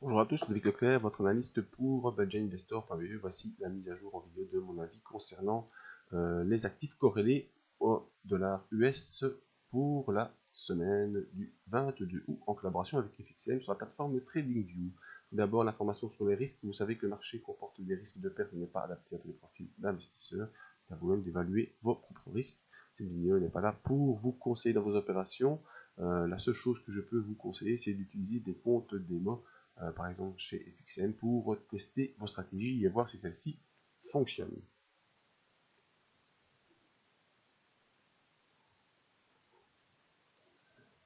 Bonjour à tous, Ludovic Leclerc, votre analyste pour budgetinvestor.be. Voici la mise à jour en vidéo de mon avis concernant les actifs corrélés au dollar US pour la semaine du 22 août en collaboration avec FXM sur la plateforme TradingView. D'abord, l'information sur les risques. Vous savez que le marché comporte des risques de perte et n'est pas adapté à tous les profils d'investisseurs. C'est à vous-même d'évaluer vos propres risques. Cette vidéo n'est pas là pour vous conseiller dans vos opérations. La seule chose que je peux vous conseiller, c'est d'utiliser des comptes démo par exemple chez FXM, pour tester vos stratégies et voir si celles-ci fonctionnent.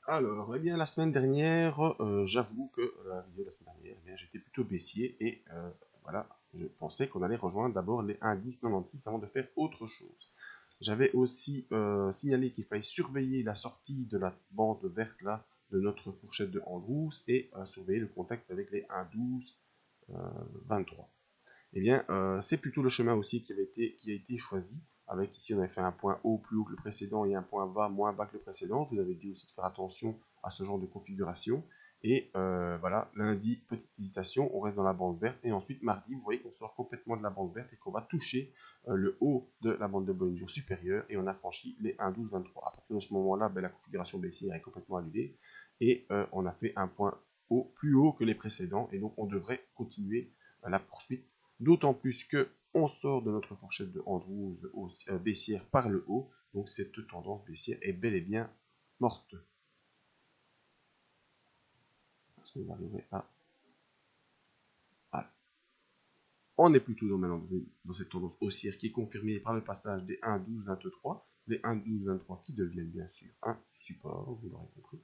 Alors, eh bien, la semaine dernière, j'avoue que la vidéo de la semaine dernière, eh bien, j'étais plutôt baissier et voilà, je pensais qu'on allait rejoindre d'abord les 1,1096 avant de faire autre chose. J'avais aussi signalé qu'il fallait surveiller la sortie de la bande verte là de notre fourchette de Andrews et surveiller le contact avec les 1,1223. Eh bien, c'est plutôt le chemin aussi qui a été choisi. Avec ici, on avait fait un point haut plus haut que le précédent et un point bas moins bas que le précédent. Je vous avais dit aussi de faire attention à ce genre de configuration. Et voilà, lundi, petite hésitation, on reste dans la bande verte. Et ensuite, mardi, vous voyez qu'on sort complètement de la bande verte et qu'on va toucher le haut de la bande de Bollinger supérieure. Et on a franchi les 1,1223. À partir de ce moment-là, ben, la configuration baissière est complètement annulée. Et on a fait un point haut plus haut que les précédents. Et donc, on devrait continuer la poursuite. D'autant plus que on sort de notre fourchette de Andrews baissière par le haut, donc cette tendance baissière est bel et bien morte. Est-ce qu'on va arriver à... Ah. On est plutôt maintenant dans cette tendance haussière qui est confirmée par le passage des 1,1223, les 1,1223 qui deviennent bien sûr un support, vous l'aurez compris.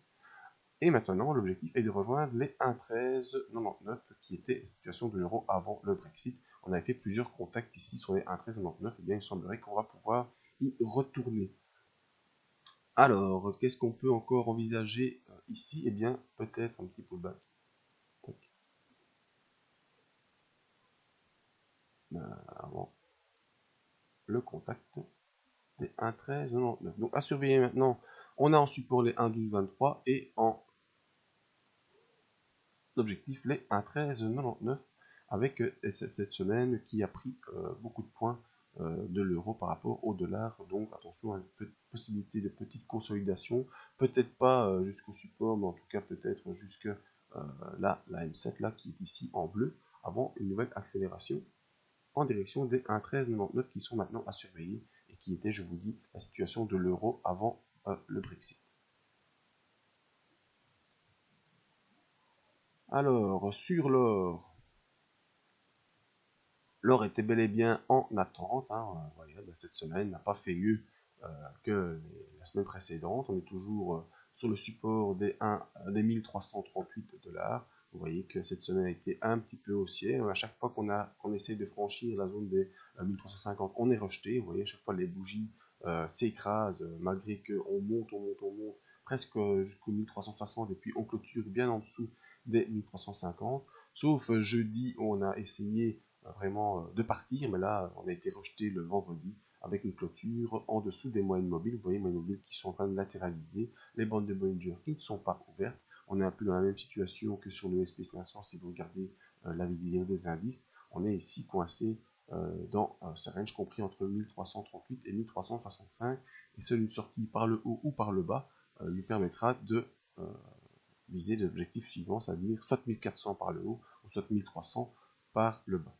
Et maintenant, l'objectif est de rejoindre les 1,1399 qui était la situation de l'euro avant le Brexit. On avait fait plusieurs contacts ici sur les 1,1399, et bien il semblerait qu'on va pouvoir y retourner. Alors, qu'est-ce qu'on peut encore envisager ici? Eh bien, peut-être un petit pullback. Avant le contact des 1,1399. Donc, à surveiller maintenant, on a en support les 1,1223 et en objectif les 1,1399 avec cette semaine qui a pris beaucoup de points de l'euro par rapport au dollar. Donc attention à une possibilité de petite consolidation, peut-être pas jusqu'au support, mais en tout cas peut-être jusque là, la M7 là qui est ici en bleu, avant une nouvelle accélération en direction des 1,1399 qui sont maintenant à surveiller et qui était, je vous dis, la situation de l'euro avant le Brexit. Alors, sur l'or, l'or était bel et bien en attente. Voilà, cette semaine n'a pas fait mieux que la semaine précédente. On est toujours sur le support des 1338 $. Vous voyez que cette semaine a été un petit peu haussière. À chaque fois qu'on essaie de franchir la zone des 1350, on est rejeté. Vous voyez, à chaque fois les bougies s'écrasent malgré qu'on monte, on monte presque jusqu'au 1360 et puis on clôture bien en dessous des 1350. Sauf jeudi où on a essayé vraiment de partir, mais là on a été rejeté le vendredi avec une clôture en dessous des moyennes mobiles. Vous voyez, moyennes mobiles qui sont en train de latéraliser, les bandes de Bollinger qui ne sont pas ouvertes. On est un peu dans la même situation que sur le SP500 si vous regardez la vidéo des indices. On est ici coincé dans ce range compris entre 1338 et 1365, et seule une sortie par le haut ou par le bas nous permettra de viser l'objectif suivant, c'est-à-dire soit 1400 par le haut ou soit 1300 par le bas.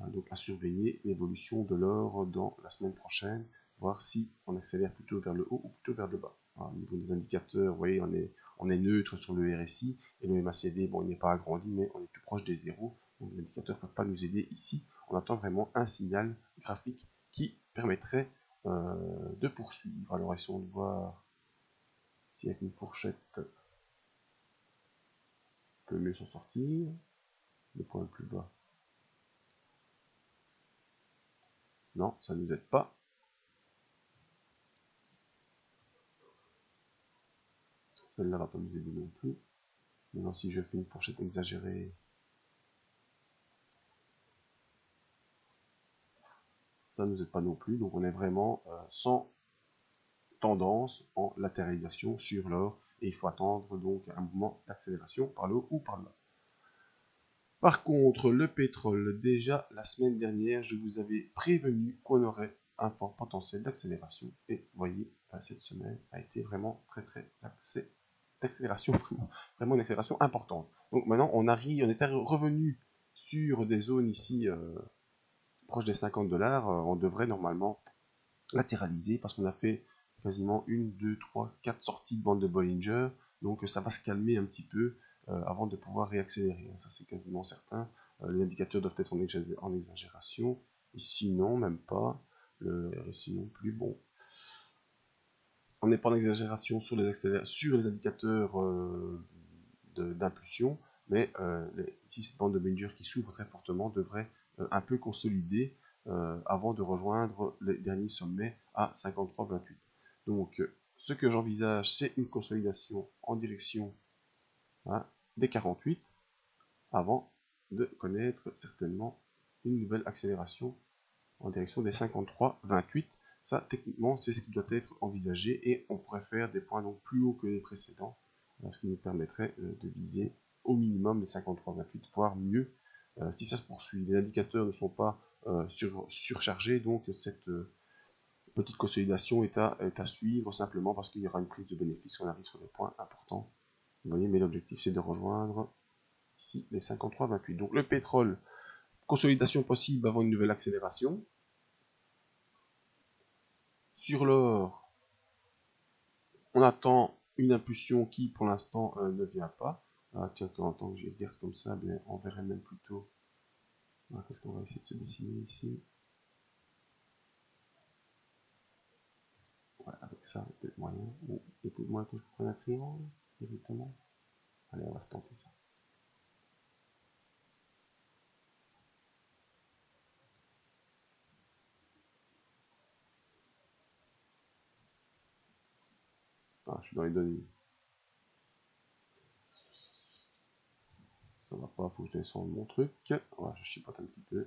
Donc à surveiller l'évolution de l'or dans la semaine prochaine, voir si on accélère plutôt vers le haut ou plutôt vers le bas. Au niveau des indicateurs, vous voyez, on est neutre sur le RSI et le MACD, bon, il n'est pas agrandi, mais on est plus proche des zéros. Donc les indicateurs ne peuvent pas nous aider ici. On attend vraiment un signal graphique qui permettrait de poursuivre. Alors essayons de voir si avec une fourchette on peut mieux s'en sortir. Le point le plus bas. Non, ça ne nous aide pas. Celle-là va pas nous aider non plus. Maintenant, si je fais une fourchette exagérée, ça ne nous aide pas non plus. Donc on est vraiment sans tendance en latéralisation sur l'or. Et il faut attendre donc un mouvement d'accélération par le haut ou par le bas. Par contre, le pétrole, déjà la semaine dernière, je vous avais prévenu qu'on aurait un fort potentiel d'accélération. Et vous voyez, cette semaine a été vraiment très axée d'accélération, vraiment une accélération importante. Donc maintenant, on était revenu sur des zones ici proches des 50 $. On devrait normalement latéraliser parce qu'on a fait quasiment 1, 2, 3, 4 sorties de bande de Bollinger. Donc ça va se calmer un petit peu avant de pouvoir réaccélérer. Ça c'est quasiment certain. Les indicateurs doivent être en exagération. Ici non, même pas. Le RSI non plus. Bon, on n'est pas en exagération sur les indicateurs d'impulsion, mais ici cette bande de Bollinger qui s'ouvre très fortement devrait un peu consolider avant de rejoindre les derniers sommets à 53,28. Donc ce que j'envisage, c'est une consolidation en direction des 48 avant de connaître certainement une nouvelle accélération en direction des 53,28. Ça, techniquement, c'est ce qui doit être envisagé et on pourrait faire des points donc plus hauts que les précédents, ce qui nous permettrait de viser au minimum les 53,28, voire mieux si ça se poursuit. Les indicateurs ne sont pas surchargés, donc cette petite consolidation est à suivre simplement parce qu'il y aura une prise de bénéfice si on arrive sur des points importants. Vous voyez, mais l'objectif c'est de rejoindre ici les 53,28. Donc le pétrole, consolidation possible avant une nouvelle accélération. Sur l'or, on attend une impulsion qui pour l'instant ne vient pas. Tiens, en tant que je regarde comme ça, bien, on verrait même plutôt. Qu'est-ce qu'on va essayer de se dessiner ici? Ouais, avec ça, il y a peut-être moyen. Bon, il y a peut-être moyen que je prenne un triangle directement. Allez, on va se tenter ça. Je suis dans les données. Ça va pas, faut que je descende mon truc. Ouais, je chipote un petit peu.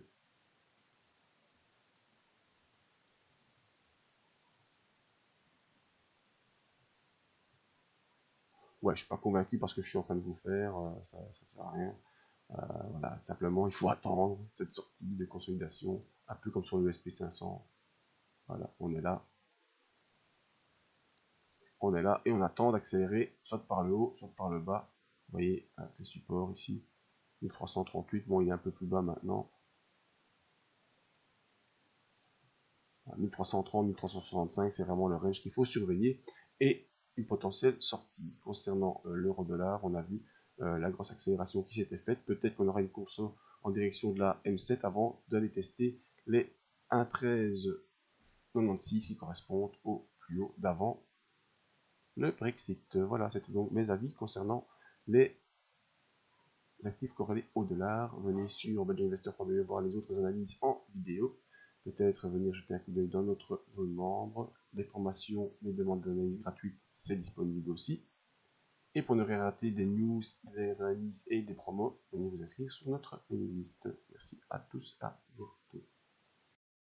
Ouais, je suis pas convaincu parce que je suis en train de vous faire, ça sert à rien. Voilà, simplement il faut attendre cette sortie de consolidation, un peu comme sur le SP500. Voilà, on est là et on attend d'accélérer soit par le haut, soit par le bas. Vous voyez, avec les supports ici, 1338, bon il est un peu plus bas maintenant. 1330, 1365, c'est vraiment le range qu'il faut surveiller. Et une potentielle sortie. Concernant l'euro-dollar, on a vu la grosse accélération qui s'était faite. Peut-être qu'on aura une course en direction de la M7 avant d'aller tester les 1,1396 qui correspondent au plus haut d'avant le Brexit. Voilà, c'était donc mes avis concernant les actifs corrélés au dollar. Venez sur belgiuminvestor.be voir les autres analyses en vidéo. Peut-être venir jeter un coup d'œil dans notre zone membre. Les formations, les demandes d'analyse gratuites, c'est disponible aussi. Et pour ne rien rater des news, des analyses et des promos, venez vous inscrire sur notre mailing list. Merci à tous, à bientôt.